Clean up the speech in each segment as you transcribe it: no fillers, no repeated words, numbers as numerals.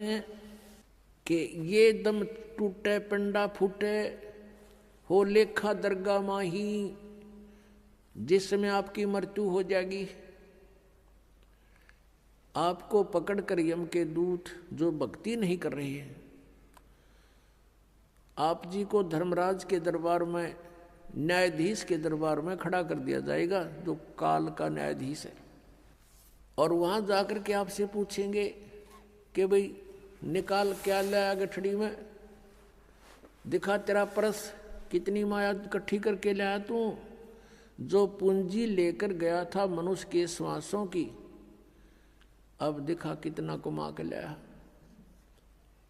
हैं कि ये दम टूटे पिंडा फूटे हो लेखा दरगाह माही, जिसमें आपकी मृत्यु हो जाएगी। आपको पकड़कर यम के दूत जो भक्ति नहीं कर रहे हैं, आप जी को धर्मराज के दरबार में, न्यायाधीश के दरबार में खड़ा कर दिया जाएगा, जो काल का न्यायाधीश है। और वहां जाकर के आपसे पूछेंगे कि भाई निकाल क्या लाया गठड़ी में, दिखा तेरा परस, कितनी माया इकट्ठी करके लाया तू। जो पूंजी लेकर गया था मनुष्य के श्वासों की, अब दिखा कितना कमा के लाया।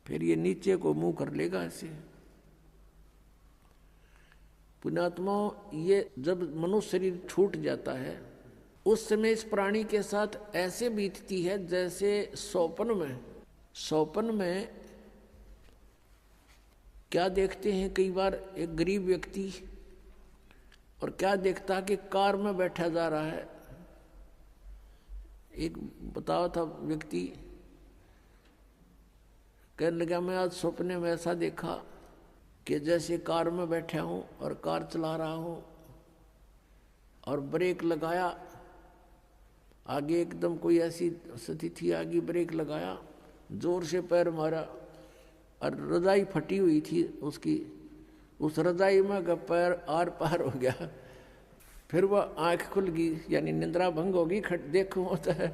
फिर ये नीचे को मुंह कर लेगा ऐसे। पुण्यात्मा, ये जब मनुष्य शरीर छूट जाता है उस समय इस प्राणी के साथ ऐसे बीतती है जैसे सौपन में क्या देखते हैं कई बार एक गरीब व्यक्ति, और क्या देखता कि कार में बैठा जा रहा है। एक बताओ था व्यक्ति, कहने लगा मैं आज सपने में ऐसा देखा कि जैसे कार में बैठा हूं और कार चला रहा हूं, और ब्रेक लगाया, आगे एकदम कोई ऐसी स्थिति आ गई, ब्रेक लगाया, जोर से पैर मारा और रजाई फटी हुई थी उसकी, उस रजाई में का पैर आर पार हो गया। फिर वह आंख खुल गई, यानी निंद्रा भंग होगी, देखो होता है,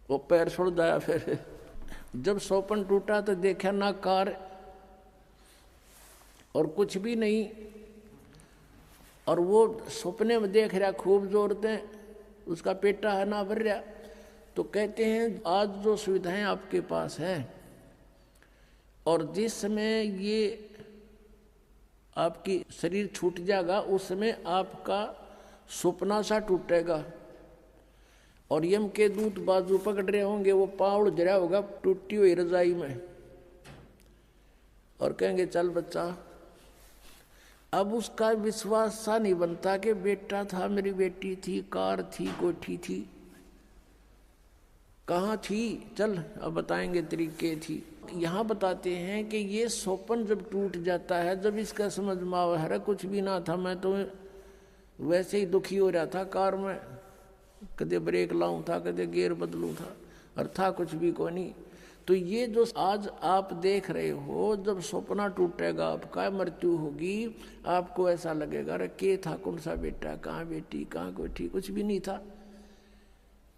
वो पैर छोड़ दिया। फिर जब सौपन टूटा तो देखा ना कार और कुछ भी नहीं, और वो सपने में देख रहा खूब जोरते, उसका पेटा है ना भर रहा। तो कहते हैं आज जो सुविधाएं आपके पास हैं, और जिस समय ये आपकी शरीर छूट जाएगा उस समय आपका सपना सा टूटेगा, और यम के दूत बाजू पकड़ रहे होंगे, वो पाँव जरा होगा टूटी हुई रजाई में, और कहेंगे चल बच्चा। अब उसका विश्वास सा नहीं बनता कि बेटा था, मेरी बेटी थी, कार थी, कोठी थी, कहाँ थी, चल अब बताएंगे तरीके थी। यहाँ बताते हैं कि ये सौपन जब टूट जाता है, जब इसका समझ में आवा है कुछ भी ना था, मैं तो वैसे ही दुखी हो रहा था कार में, कदे ब्रेक लाऊं था, कदे गियर बदलूं था, और था कुछ भी को नहीं। तो ये जो आज आप देख रहे हो, जब सपना टूटेगा, आपका मृत्यु होगी, आपको ऐसा लगेगा अरे के था, कौन सा बेटा, कहाँ बेटी, कहाँ कोठी, कुछ भी नहीं था।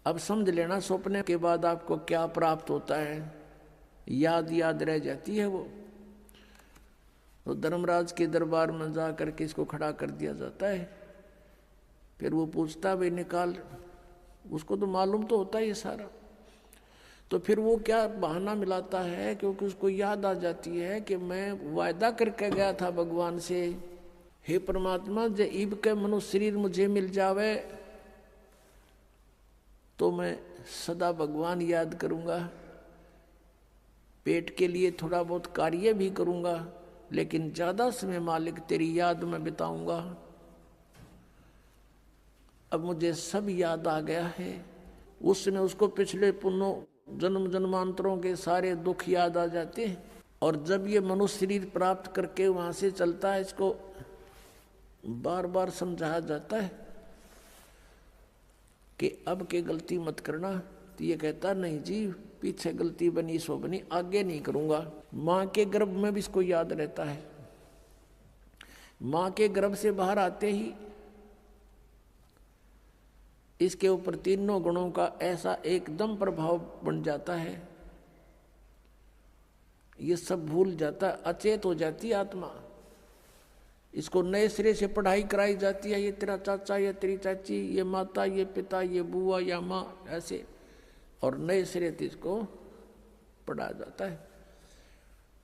अब समझ लेना सपने के बाद आपको क्या प्राप्त होता है, याद रह जाती है वो। तो धर्मराज के दरबार में जा करके इसको खड़ा कर दिया जाता है। फिर वो पूछता भाई निकाल, उसको तो मालूम तो होता है ये सारा। तो फिर वो क्या बहाना मिलाता है, क्योंकि उसको याद आ जाती है कि मैं वायदा करके गया था भगवान से, हे परमात्मा जे ईब के मनुष्य शरीर मुझे मिल जावे तो मैं सदा भगवान याद करूंगा, पेट के लिए थोड़ा बहुत कार्य भी करूंगा, लेकिन ज्यादा समय मालिक तेरी याद में बिताऊंगा। अब मुझे सब याद आ गया है। उस समय उसको पिछले पुण्यों जन्म जन्मांतरों के सारे दुख याद आ जाते हैं, और जब ये मनुष्य शरीर प्राप्त करके वहां से चलता है, इसको बार बार समझाया जाता है कि अब के गलती मत करना। तो ये कहता नहीं जी, पीछे गलती बनी सो बनी, आगे नहीं करूंगा। माँ के गर्भ में भी इसको याद रहता है। माँ के गर्भ से बाहर आते ही इसके ऊपर तीनों गुणों का ऐसा एकदम प्रभाव बन जाता है, ये सब भूल जाता, अचेत हो जाती आत्मा। इसको नए सिरे से पढ़ाई कराई जाती है, ये तेरा चाचा, ये तेरी चाची, ये माता, ये पिता, ये बुआ या माँ, ऐसे, और नए सिरे से इसको पढ़ाया जाता है।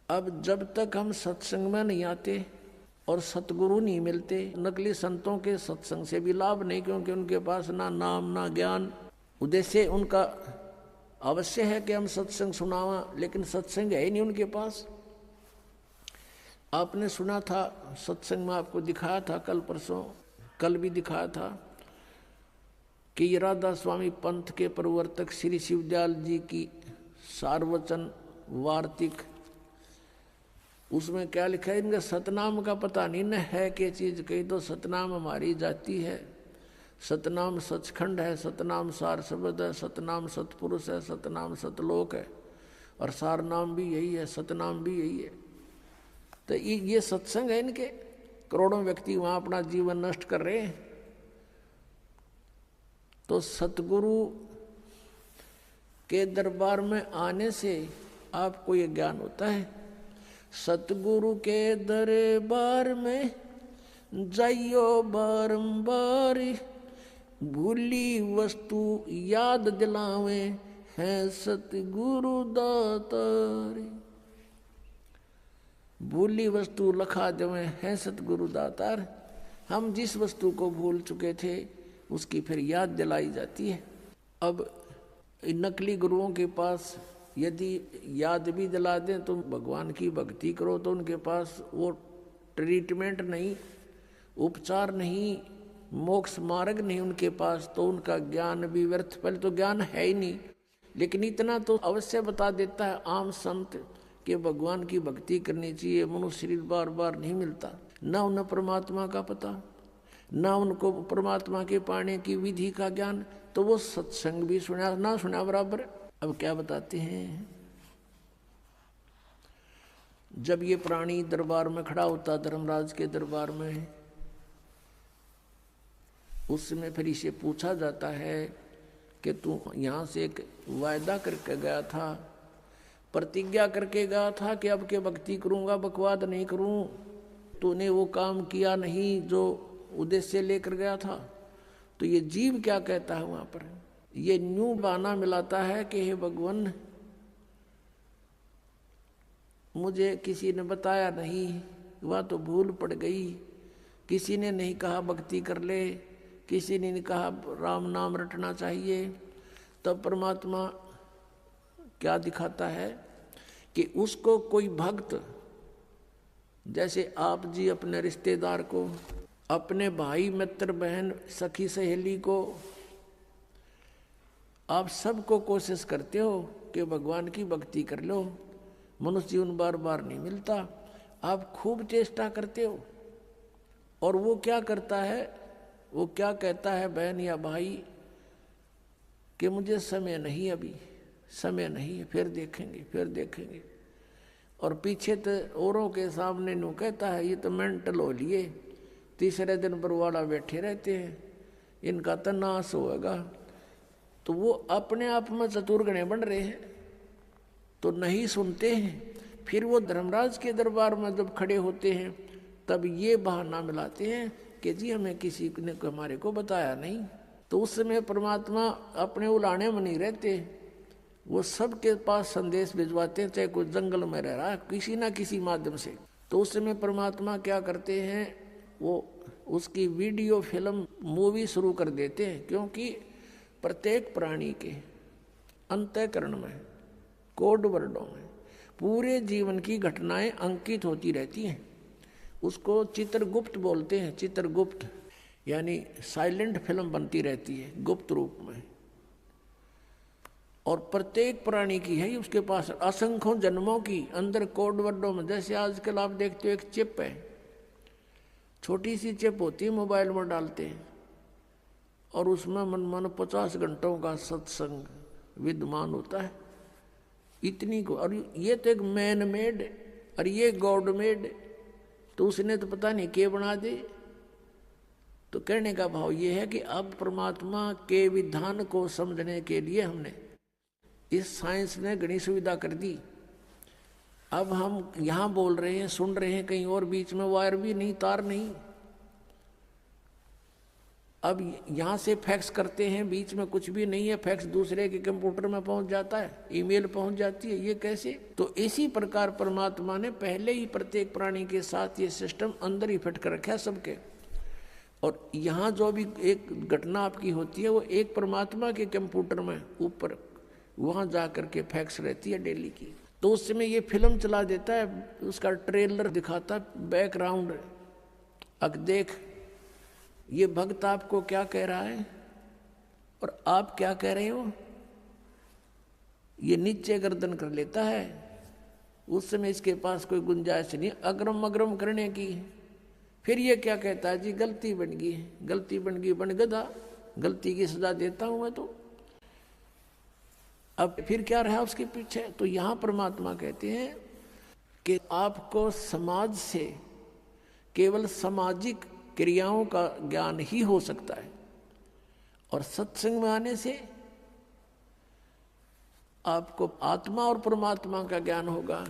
अब जब तक हम सत्संग में नहीं आते और सतगुरु नहीं मिलते, नकली संतों के सत्संग से भी लाभ नहीं, क्योंकि उनके पास ना नाम ना ज्ञान। उद्देश्य उनका अवश्य है कि हम सत्संग सुनावा, लेकिन सत्संग है ही नहीं उनके पास। आपने सुना था सत्संग में, आपको दिखाया था कल परसों, कल भी दिखाया था कि ये राधा स्वामी पंथ के प्रवर्तक श्री शिवदयाल जी की सार्वचन वार्तिक, उसमें क्या लिखा है, इनका सतनाम का पता नहीं न है क्या चीज। कही तो सतनाम हमारी जाति है, सतनाम सचखंड है, सतनाम सार शब्द है, सतनाम सतपुरुष है, सतनाम सतलोक है, और सार नाम भी यही है, सतनाम भी यही है। तो ये सत्संग है इनके। करोड़ों व्यक्ति वहां अपना जीवन नष्ट कर रहे हैं। तो सतगुरु के दरबार में आने से आपको ये ज्ञान होता है। सतगुरु के दरबार में जाइयो बारंबार, भूली वस्तु याद दिलावे हैं सतगुरु दातार। भूली वस्तु लखा देवे हैं सतगुरु दातार। हम जिस वस्तु को भूल चुके थे उसकी फिर याद दिलाई जाती है। अब नकली गुरुओं के पास यदि याद भी दिला दें तो भगवान की भक्ति करो तो उनके पास वो ट्रीटमेंट नहीं, उपचार नहीं, मोक्ष मार्ग नहीं उनके पास, तो उनका ज्ञान भी व्यर्थ। पहले तो ज्ञान है ही नहीं, लेकिन इतना तो अवश्य बता देता है आम संत कि भगवान की भक्ति करनी चाहिए। मनुष्य शरीर बार बार नहीं मिलता, ना उन्हें परमात्मा का पता, ना उनको परमात्मा के पाने की विधि का ज्ञान, तो वो सत्संग भी सुना ना सुना बराबर। अब क्या बताते हैं, जब ये प्राणी दरबार में खड़ा होता, धर्मराज के दरबार में, उस समय फिर इसे पूछा जाता है कि तू यहाँ से एक वायदा करके गया था, प्रतिज्ञा करके गया था कि अब के भक्ति करूँगा, बकवाद नहीं करूँ, तूने वो काम किया नहीं जो उद्देश्य लेकर गया था। तो ये जीव क्या कहता है वहाँ पर, ये न्यू बहाना मिलाता है कि हे भगवान, मुझे किसी ने बताया नहीं, वह तो भूल पड़ गई, किसी ने नहीं कहा भक्ति कर ले, किसी ने नहीं कहा राम नाम रटना चाहिए। तब परमात्मा क्या दिखाता है कि उसको कोई भक्त, जैसे आप जी अपने रिश्तेदार को, अपने भाई मित्र बहन सखी सहेली को, आप सबको कोशिश करते हो कि भगवान की भक्ति कर लो। मनुष्य जीवन बार बार नहीं मिलता, आप खूब चेष्टा करते हो। और वो क्या करता है, वो क्या कहता है बहन या भाई कि मुझे समय नहीं, अभी समय नहीं है, फिर देखेंगे फिर देखेंगे। और पीछे तो औरों के सामने नु कहता है ये तो मेंटल हो लिए, तीसरे दिन बरवाड़ा बैठे रहते हैं, इनका तो नाश होगा। तो वो अपने आप में चतुर्गणे बन रहे हैं, तो नहीं सुनते हैं। फिर वो धर्मराज के दरबार में जब खड़े होते हैं तब ये बहाना मिलाते हैं कि जी हमें किसी ने हमारे को बताया नहीं। तो उस समय परमात्मा अपने उलाने में नहीं रहते, वो सबके पास संदेश भिजवाते हैं, चाहे कोई जंगल में रह रहा है किसी ना किसी माध्यम से। तो उस समय परमात्मा क्या करते हैं, वो उसकी वीडियो फिल्म मूवी शुरू कर देते हैं। क्योंकि प्रत्येक प्राणी के अंतःकरण में, कोड वर्डों में पूरे जीवन की घटनाएं अंकित होती रहती हैं। उसको चित्रगुप्त बोलते हैं, चित्रगुप्त यानी साइलेंट फिल्म बनती रहती है गुप्त रूप में। और प्रत्येक प्राणी की है उसके पास असंख्यों जन्मों की अंदर कोड वर्डों में। जैसे आजकल आप देखते हो एक चिप है, छोटी सी चिप होती है, मोबाइल में डालते हैं और उसमें मन 50 घंटों का सत्संग विद्यमान होता है, इतनी को। और ये तो एक मैन मेड और ये गॉड मेड, तो उसने तो पता नहीं क्या बना दे। तो कहने का भाव ये है कि अब परमात्मा के विधान को समझने के लिए हमने इस साइंस ने घनी सुविधा कर दी। अब हम यहाँ बोल रहे हैं, सुन रहे हैं कहीं और, बीच में वायर भी नहीं, तार नहीं। अब यहाँ से फैक्स करते हैं, बीच में कुछ भी नहीं है, फैक्स दूसरे के कंप्यूटर में पहुँच जाता है, ईमेल पहुँच जाती है। ये कैसे? तो इसी प्रकार परमात्मा ने पहले ही प्रत्येक प्राणी के साथ ये सिस्टम अंदर ही फिट कर रखा है सबके। और यहाँ जो भी एक घटना आपकी होती है वो एक परमात्मा के कंप्यूटर में ऊपर वहाँ जा करके फैक्स रहती है डेली की। तो उस समय ये फिल्म चला देता है, उसका ट्रेलर दिखाता है, बैकग्राउंड। अब देख ये भक्त आपको क्या कह रहा है और आप क्या कह रहे हो। ये नीचे गर्दन कर लेता है, उस समय इसके पास कोई गुंजाइश नहीं अग्रम अग्रम करने की। फिर ये क्या कहता है जी, गलती बन गई, गलती बन गई, बन गधा, गलती की सजा देता हूं मैं तो। अब फिर क्या रहा उसके पीछे? तो यहां परमात्मा कहते हैं कि आपको समाज से केवल सामाजिक क्रियाओं का ज्ञान ही हो सकता है, और सत्संग में आने से आपको आत्मा और परमात्मा का ज्ञान होगा।